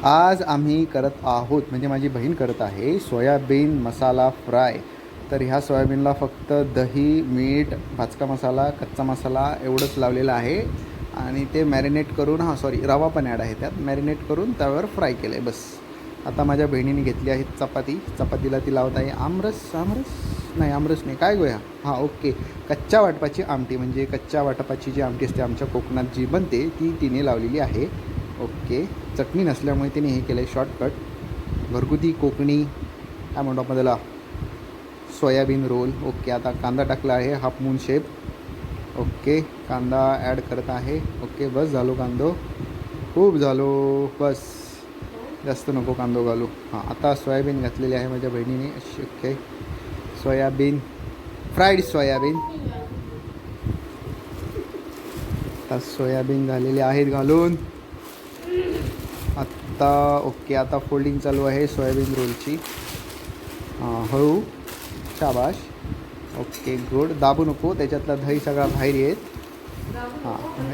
आज आम्ही करत आहोत म्हणजे माझी बहीण करत आहे सोयाबीन मसाला फ्राय. तर ह्या सोयाबीनला फक्त दही, मीठ, भाजका मसाला, कच्चा मसाला एवढंच लावलेलं आहे आणि ते मॅरिनेट करून रवा पण ॲड आहे त्यात. मॅरिनेट करून त्यावर फ्राय केलं आहे बस. आता माझ्या बहिणीने घेतली आहे चपातीला ती लावत आहे आमरस नाही काय गोया ओके, कच्च्या वाटपाची आमटी. म्हणजे कच्च्या वाटपाची जी आमटी असते आमच्या कोकणात जी बनते ती तिने लावलेली आहे. ओके, चटणी नसल्यामुळे तिने हे केलं आहे शॉर्टकट. घरगुती कोकणी काय म्हणतो आपण त्याला, सोयाबीन रोल. ओके, आता कांदा टाकला आहे हाफ मून शेप. ओके, कांदा ॲड करत आहे. ओके, बस झालो कांदो, खूप झालो बस, जास्त नको कांदो घालू. आता सोयाबीन घातलेली आहे माझ्या बहिणीने. Okay, soybean fried soybean. आता सोयाबीन झालेले आहेत घालून. आता ओके, आता फोल्डिंग चालू आहे सोयाबीन रोलची. हळू, शाबाश. Okay, good. दाबू नको, त्याच्यातला दही सगळा बाहेर येत.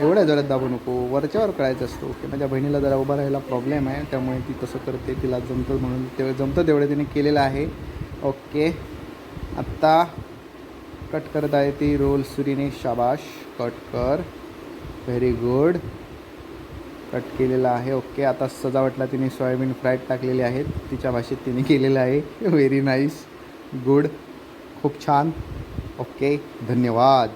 एवढ्या जोरात दाबू नको, वरच्यावर कळायचं असतं. ओके, माझ्या बहिणीला जरा उभा राहायला प्रॉब्लेम आहे त्यामुळे ती तसं करते, तिला जमतं म्हणून जमतं तेवढं तिने केलेलं आहे. ओके, आत्ता कट करत आहे ती रोल सुरीने. शाबाश, कट कर, व्हेरी गुड. कट केलेला आहे. ओके, आता सजावटला तिने सोयाबीन फ्राईड टाकलेले आहेत, तिच्या भाषेत तिने केलेलं आहे. व्हेरी नाईस, गुड, खूप छान. ओके, धन्यवाद.